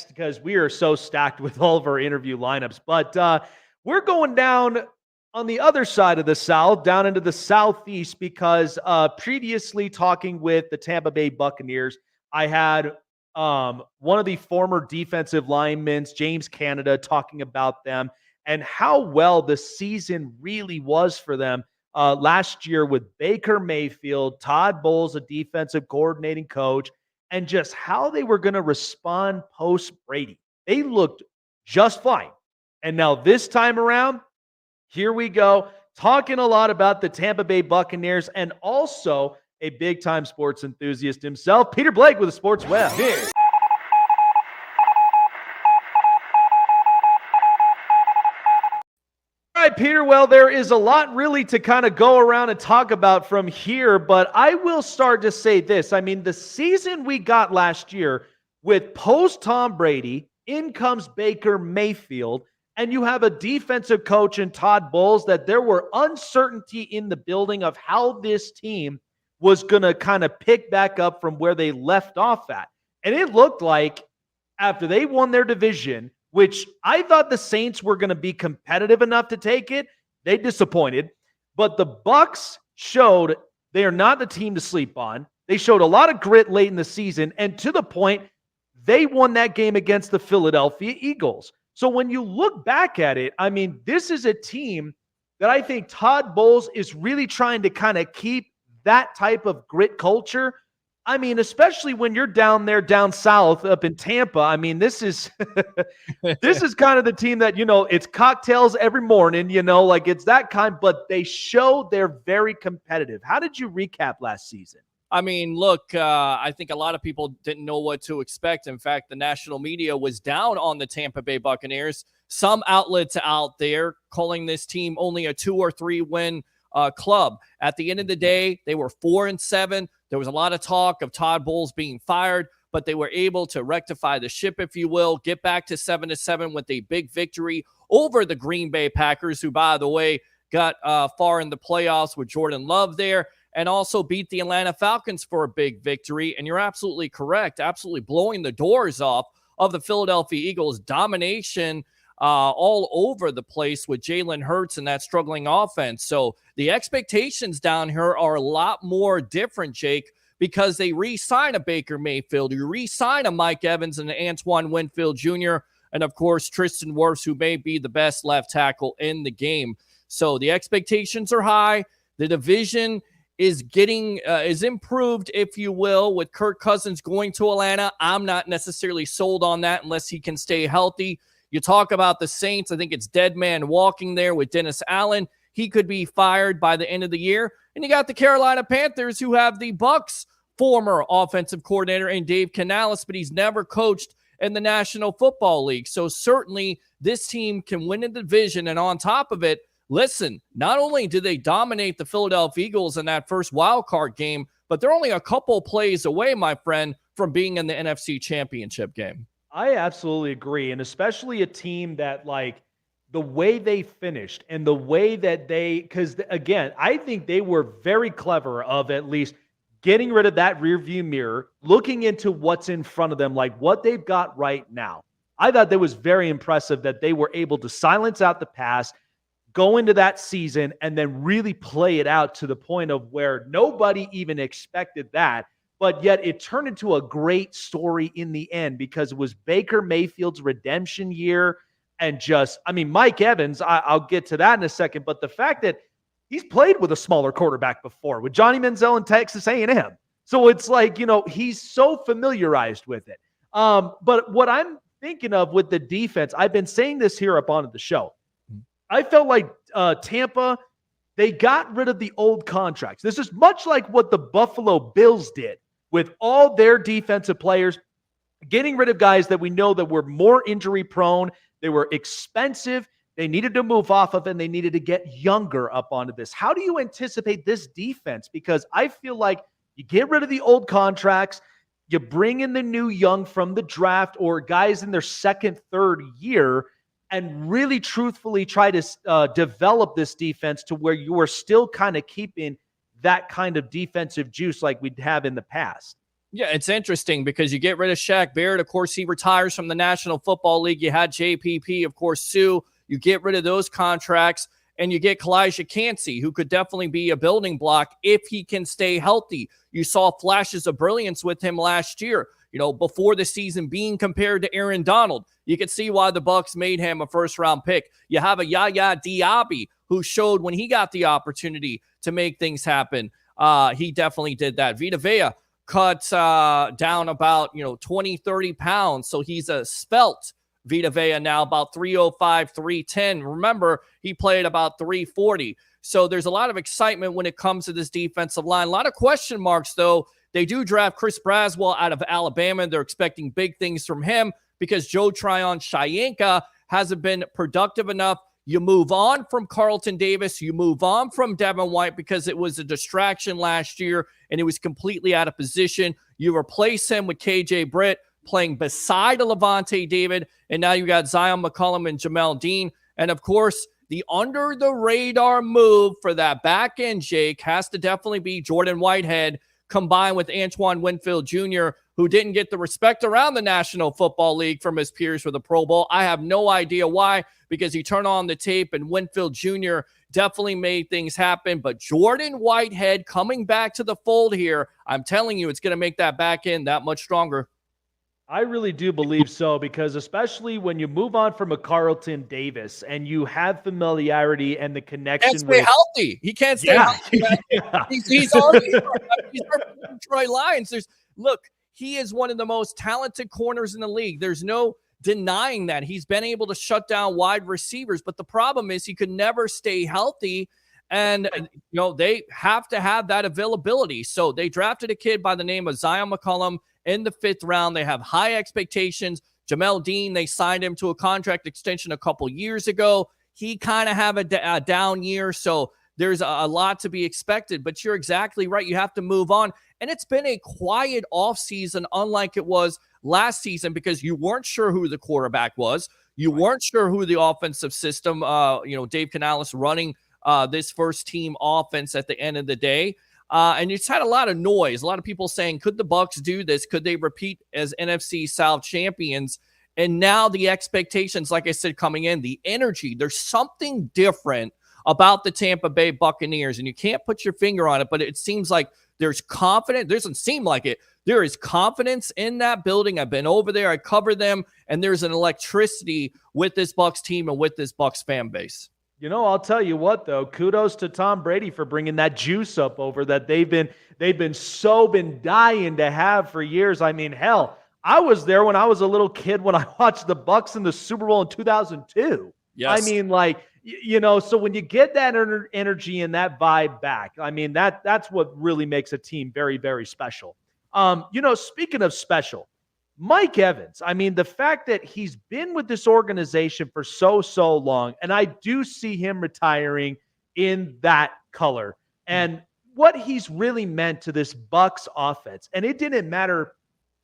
because we are so stacked with all of our interview lineups. But we're going down on the other side of the South, down into the Southeast, because previously talking with the Tampa Bay Buccaneers, I had one of the former defensive linemen, James Canada, talking about them and how well the season really was for them last year with Baker Mayfield, Todd Bowles, a defensive coordinating coach, and just how they were going to respond post Brady. They looked just fine. And now this time around, here we go, talking a lot about the Tampa Bay Buccaneers and also a big-time sports enthusiast himself, Peter Blake with the Sports Web. All right, Peter, well, there is a lot really to kind of go around and talk about from here, but I will start to say this. I mean, the season we got last year with post-Tom Brady, in comes Baker Mayfield, and you have a defensive coach in Todd Bowles that there were uncertainty in the building of how this team was going to kind of pick back up from where they left off at. And it looked like after they won their division, which I thought the Saints were going to be competitive enough to take it, they disappointed. But the Bucs showed they are not the team to sleep on. They showed a lot of grit late in the season, and to the point, they won that game against the Philadelphia Eagles. So when you look back at it, I mean, this is a team that I think Todd Bowles is really trying to kind of keep that type of grit culture. I mean, especially when you're down there, down south, up in Tampa. I mean, this is this is kind of the team that, it's cocktails every morning, like it's that kind, but they show they're very competitive. How did you recap last season? I mean, look, I think a lot of people didn't know what to expect. In fact, the national media was down on the Tampa Bay Buccaneers. Some outlets out there calling this team only a 2 or 3 win club. At the end of the day, they were 4-7. There was a lot of talk of Todd Bowles being fired, but they were able to rectify the ship, if you will, get back to 7-7 with a big victory over the Green Bay Packers, who, by the way, got far in the playoffs with Jordan Love there, and also beat the Atlanta Falcons for a big victory. And you're absolutely correct, absolutely blowing the doors off of the Philadelphia Eagles' domination all over the place with Jalen Hurts and that struggling offense. So the expectations down here are a lot more different, Jake, because they re-sign a Baker Mayfield, you re-sign a Mike Evans and an Antoine Winfield Jr., and of course Tristan Wirfs, who may be the best left tackle in the game. So the expectations are high. The division is getting is improved, if you will, with Kirk Cousins going to Atlanta. I'm not necessarily sold on that unless he can stay healthy. You talk about the Saints. I think it's dead man walking there with Dennis Allen. He could be fired by the end of the year. And you got the Carolina Panthers, who have the Bucs former offensive coordinator in Dave Canales, but he's never coached in the National Football League. So certainly this team can win a division. And on top of it, listen, not only did they dominate the Philadelphia Eagles in that first wild card game, but they're only a couple plays away, my friend, from being in the NFC Championship game. I absolutely agree. And especially a team that, like, the way they finished and the way that because again, I think they were very clever of at least getting rid of that rearview mirror, looking into what's in front of them, like what they've got right now. I thought that was very impressive that they were able to silence out the past, go into that season, and then really play it out to the point of where nobody even expected that. But yet it turned into a great story in the end because it was Baker Mayfield's redemption year. And just, I mean, Mike Evans, I'll get to that in a second. But the fact that he's played with a smaller quarterback before, with Johnny Manziel in Texas A&M. So it's like, he's so familiarized with it. But what I'm thinking of with the defense, I've been saying this here up on the show. I felt like Tampa, they got rid of the old contracts. This is much like what the Buffalo Bills did with all their defensive players, getting rid of guys that we know that were more injury prone. They were expensive. They needed to move off of, and they needed to get younger up onto this. How do you anticipate this defense? Because I feel like you get rid of the old contracts, you bring in the new young from the draft or guys in their second, third year, and really truthfully try to develop this defense to where you are still kind of keeping that kind of defensive juice like we'd have in the past. Yeah, it's interesting because you get rid of Shaq Barrett. Of course, he retires from the National Football League. You had JPP, of course, Sue. You get rid of those contracts, and you get Kalijah Cansey, who could definitely be a building block if he can stay healthy. You saw flashes of brilliance with him last year, before the season being compared to Aaron Donald. You could see why the Bucs made him a first-round pick. You have a Yaya Diaby, who showed when he got the opportunity to make things happen. He definitely did that. Vita Vea cut down about 20, 30 pounds. So he's a svelte Vita Vea now, about 305, 310. Remember, he played about 340. So there's a lot of excitement when it comes to this defensive line. A lot of question marks, though. They do draft Chris Braswell out of Alabama. They're expecting big things from him because Joe Tryon-Shoyinka hasn't been productive enough. You move on from Carlton Davis. You move on from Devin White because it was a distraction last year and it was completely out of position. You replace him with KJ Britt playing beside a Levante David, and now you got Zion McCollum and Jamel Dean. And, of course, the under-the-radar move for that back end, Jake, has to definitely be Jordan Whitehead combined with Antoine Winfield Jr., who didn't get the respect around the National Football League from his peers for the Pro Bowl. I have no idea why, because you turn on the tape and Winfield Jr. definitely made things happen. But Jordan Whitehead coming back to the fold here, I'm telling you, it's going to make that back end that much stronger. I really do believe so, because especially when you move on from a Carlton Davis and you have familiarity and the connection Can't stay healthy. He can't stay healthy. Yeah. He's already he's our Detroit Lions. Look, he is one of the most talented corners in the league. There's no denying that. He's been able to shut down wide receivers, but the problem is he could never stay healthy. And, they have to have that availability. So they drafted a kid by the name of Zion McCollum in the 5th round. They have high expectations. Jamel Dean, they signed him to a contract extension a couple years ago. He kind of have a down year. So there's a lot to be expected, but you're exactly right. You have to move on. And it's been a quiet offseason, unlike it was last season, because you weren't sure who the quarterback was. You weren't sure who the offensive system, Dave Canales running this first team offense at the end of the day. And it's had a lot of noise. A lot of people saying, could the Bucs do this? Could they repeat as NFC South champions? And now the expectations, like I said, coming in, the energy, there's something different about the Tampa Bay Buccaneers. And you can't put your finger on it, but it seems like there's confidence. It doesn't seem like it. There is confidence in that building. I've been over there. I cover them. And there's an electricity with this Bucs team and with this Bucs fan base. I'll tell you what, though, kudos to Tom Brady for bringing that juice up over that they've been dying to have for years. I mean, hell, I was there when I was a little kid when I watched the Bucs in the Super Bowl in 2002. Yes. I mean, so when you get that energy and that vibe back, I mean, that's what really makes a team very, very special. Speaking of special, Mike Evans, I mean, the fact that he's been with this organization for so long, and I do see him retiring in that color, and what he's really meant to this Bucs offense. And it didn't matter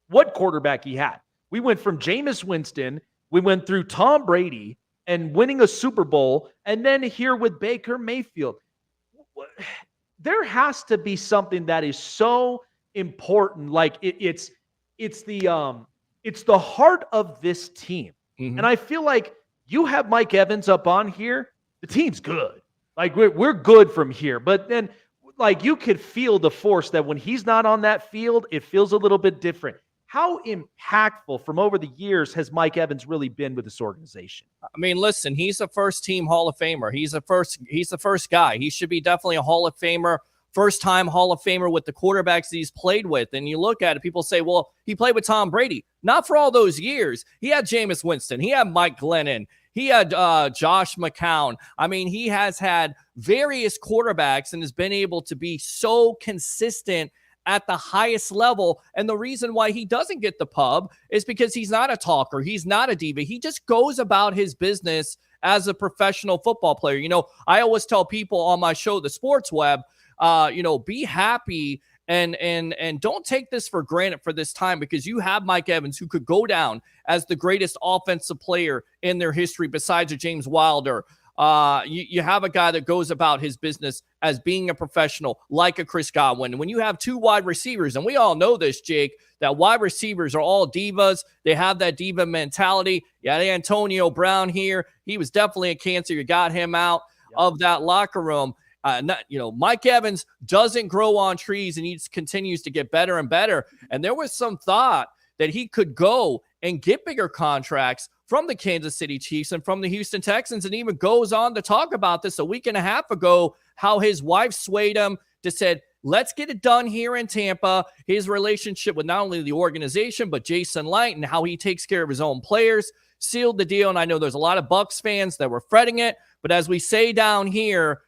what quarterback he had. We went from Jameis Winston, we went through Tom Brady and winning a Super Bowl, and then here with Baker Mayfield. There has to be something that is so important. Like it's the heart of this team. Mm-hmm. And I feel like you have Mike Evans up on here, the team's good. Like we're good from here. But then you could feel the force that when he's not on that field, it feels a little bit different. How impactful from over the years has Mike Evans really been with this organization? I mean, listen, he's a first-team Hall of Famer. He's the first guy. He should be definitely a Hall of Famer, first-time Hall of Famer with the quarterbacks he's played with. And you look at it, people say, well, he played with Tom Brady. Not for all those years. He had Jameis Winston. He had Mike Glennon. He had Josh McCown. I mean, he has had various quarterbacks and has been able to be so consistent at the highest level. And the reason why he doesn't get the pub is because he's not a talker. He's not a diva. He just goes about his business as a professional football player. I always tell people on my show, The Sports Web, be happy and don't take this for granted for this time, because you have Mike Evans, who could go down as the greatest offensive player in their history besides a James Wilder, you have a guy that goes about his business as being a professional, like a Chris Godwin. When you have two wide receivers, and we all know this, Jake, that wide receivers are all divas. They have that diva mentality. You had Antonio Brown here. He was definitely a cancer. You got him out of that locker room. Mike Evans doesn't grow on trees, and he continues to get better and better. And there was some thought that he could go and get bigger contracts from the Kansas City Chiefs and from the Houston Texans, and even goes on to talk about this a week and a half ago, how his wife swayed him to said, let's get it done here in Tampa. His relationship with not only the organization, but Jason Light and how he takes care of his own players sealed the deal. And I know there's a lot of Bucs fans that were fretting it, but as we say down here,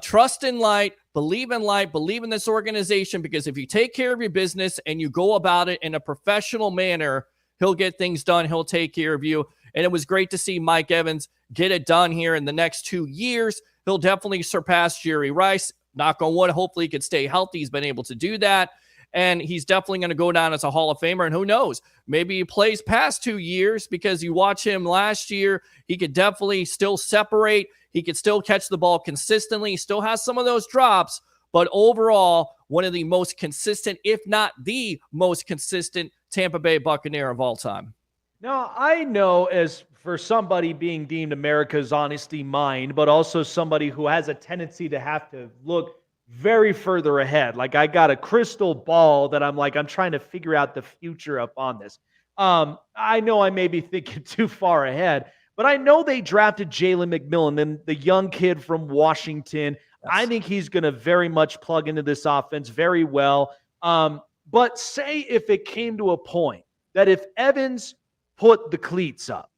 trust in Light, believe in this organization, because if you take care of your business and you go about it in a professional manner, he'll get things done. He'll take care of you. And it was great to see Mike Evans get it done here in the next 2 years. He'll definitely surpass Jerry Rice. Knock on wood. Hopefully he could stay healthy. He's been able to do that. And he's definitely going to go down as a Hall of Famer. And who knows, maybe he plays past 2 years, because you watch him last year, he could definitely still separate. He could still catch the ball consistently. He still has some of those drops, but overall, one of the most consistent, if not the most consistent Tampa Bay Buccaneer of all time. Now, I know, as for somebody being deemed America's honesty mind, but also somebody who has a tendency to have to look very further ahead. Like, I got a crystal ball that I'm trying to figure out the future up on this. I know I may be thinking too far ahead, but I know they drafted Jalen McMillan, and the young kid from Washington. Yes. I think he's going to very much plug into this offense very well. But say if it came to a point that if Evans put the cleats up,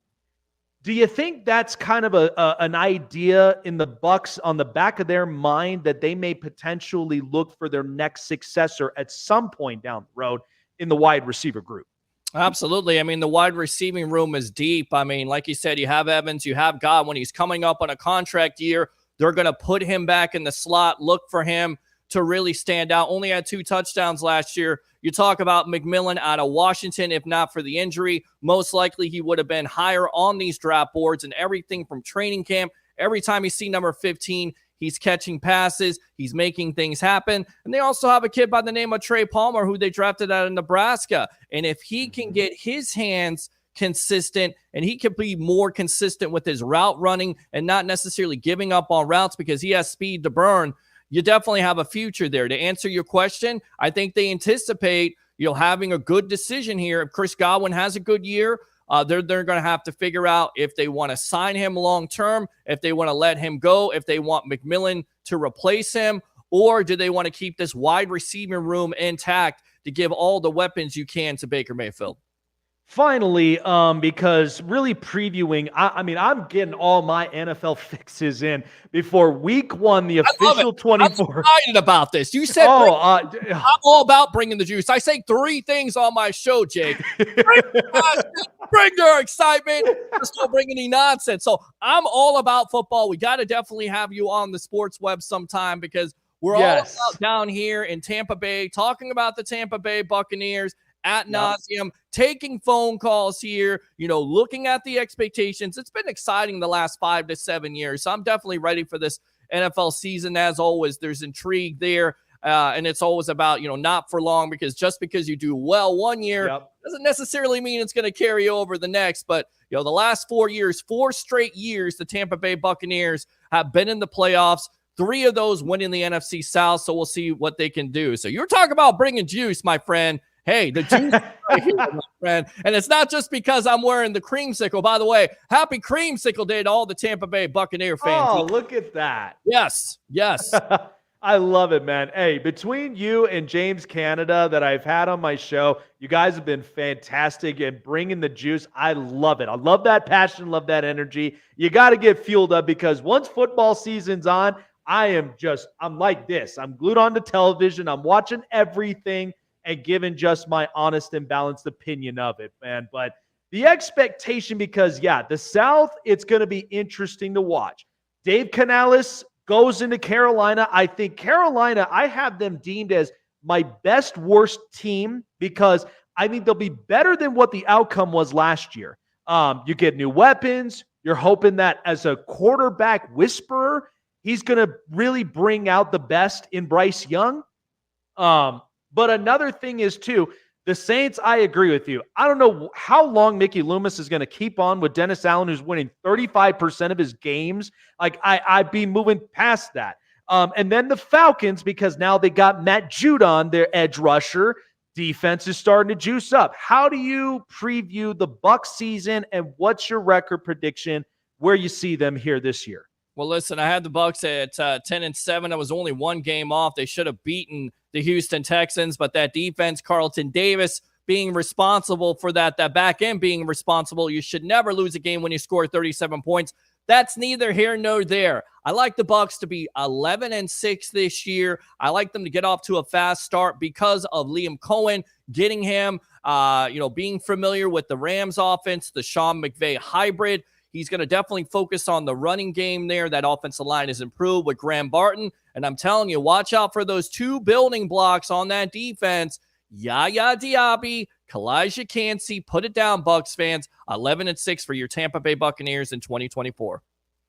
do you think that's kind of an idea in the Bucs on the back of their mind, that they may potentially look for their next successor at some point down the road in the wide receiver group? Absolutely. I mean, the wide receiving room is deep. I mean, like you said, you have Evans, you have Godwin. He's coming up on a contract year. They're going to put him back in the slot, look for him to really stand out. Only had 2 touchdowns last year. You talk about McMillan out of Washington. If not for the injury, most likely he would have been higher on these draft boards, and everything from training camp. Every time you see number 15, he's catching passes. He's making things happen. And they also have a kid by the name of Trey Palmer, who they drafted out of Nebraska. And if he can get his hands consistent, and he can be more consistent with his route running and not necessarily giving up on routes because he has speed to burn, you definitely have a future there. To answer your question, I think they anticipate, having a good decision here. If Chris Godwin has a good year, they're going to have to figure out if they want to sign him long-term, if they want to let him go, if they want McMillan to replace him, or do they want to keep this wide receiving room intact to give all the weapons you can to Baker Mayfield? Finally, because really previewing, I'm getting all my NFL fixes in before week 1, the official 24. I'm excited about this. You said I'm all about bringing the juice. I say 3 things on my show, Jake. Bring your excitement. Just don't bring any nonsense. So I'm all about football. We got to definitely have you on the sports web sometime, because we're all about down here in Tampa Bay, talking about the Tampa Bay Buccaneers at nauseum, taking phone calls here, looking at the expectations. It's been exciting the last 5 to 7 years. So I'm definitely ready for this NFL season. As always, there's intrigue there. And it's always about, not for long, because just because you do well one year doesn't necessarily mean it's going to carry over the next. But, the last 4 years, 4 straight years, the Tampa Bay Buccaneers have been in the playoffs. 3 of those winning the NFC South. So we'll see what they can do. So you're talking about bringing juice, my friend. Hey, the juice right here, my friend. And it's not just because I'm wearing the creamsicle. By the way, happy creamsicle day to all the Tampa Bay Buccaneer fans. Oh, look at that. Yes. I love it, man. Hey, between you and James Canada that I've had on my show, you guys have been fantastic and bringing the juice. I love it. I love that passion, love that energy. You got to get fueled up, because once football season's on, I'm like this. I'm glued onto television. I'm watching everything and giving just my honest and balanced opinion of it, man. But the expectation, because, the South, it's going to be interesting to watch. Dave Canales goes into Carolina. I think Carolina, I have them deemed as my best worst team, because I think they'll be better than what the outcome was last year. You get new weapons. You're hoping that as a quarterback whisperer, he's going to really bring out the best in Bryce Young. But another thing is, too, the Saints, I agree with you. I don't know how long Mickey Loomis is going to keep on with Dennis Allen, who's winning 35% of his games. Like, I'd be moving past that. And then the Falcons, because now they got Matt Judon, their edge rusher. Defense is starting to juice up. How do you preview the Bucs season, and what's your record prediction where you see them here this year? Well, listen, I had the Bucs at 10-7. I was only one game off. They should have beaten the Houston Texans, but that defense, Carlton Davis being responsible for that back end being responsible. You should never lose a game when you score 37 points. That's neither here nor there. I like the Bucs to be 11-6 this year. I like them to get off to a fast start because of Liam Cohen, getting him, being familiar with the Rams offense, the Sean McVay hybrid. He's going to definitely focus on the running game there. That offensive line is improved with Graham Barton. And I'm telling you, watch out for those two building blocks on that defense. Yaya Diaby, Kalijah Kancey. Put it down, Bucs fans. 11-6 for your Tampa Bay Buccaneers in 2024.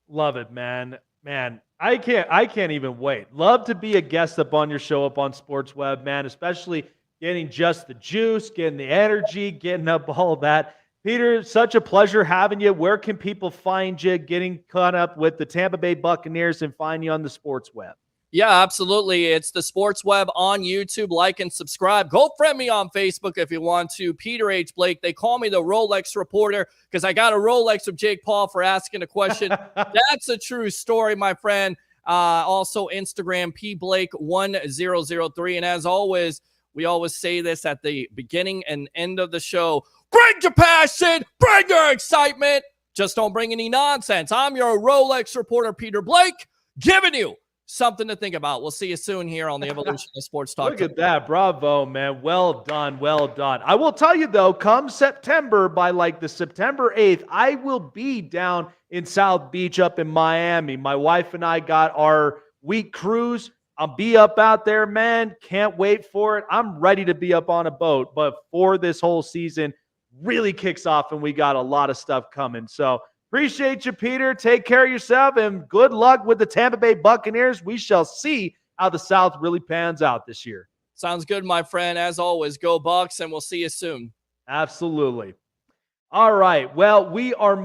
Love it, man. Man, I can't even wait. Love to be a guest up on your show up on Sports Web, man, especially getting just the juice, getting the energy, getting up all of that. Peter, such a pleasure having you. Where can people find you, getting caught up with the Tampa Bay Buccaneers, and find you on the Sports Web? Yeah, absolutely. It's the Sports Web on YouTube. Like and subscribe. Go friend me on Facebook if you want to. Peter H. Blake. They call me the Rolex reporter because I got a Rolex of Jake Paul for asking a question. That's a true story, my friend. Also, Instagram, pblake1003. And as always, we always say this at the beginning and end of the show. Bring your passion. Bring your excitement. Just don't bring any nonsense. I'm your Rolex reporter, Peter Blake, giving you something to think about. We'll see you soon here on the Evolution of Sports Talk. Look at that. Bravo, man. Well done. Well done. I will tell you, though, come September, by like the September 8th, I will be down in South Beach up in Miami. My wife and I got our week cruise. I'll be up out there, man. Can't wait for it. I'm ready to be up on a boat. But for this whole season, really kicks off, and we got a lot of stuff coming. So appreciate you, Peter. Take care of yourself, and good luck with the Tampa Bay Buccaneers. We shall see how the South really pans out this year. Sounds good, my friend. As always, go Bucs, and we'll see you soon. Absolutely. All right. Well, we are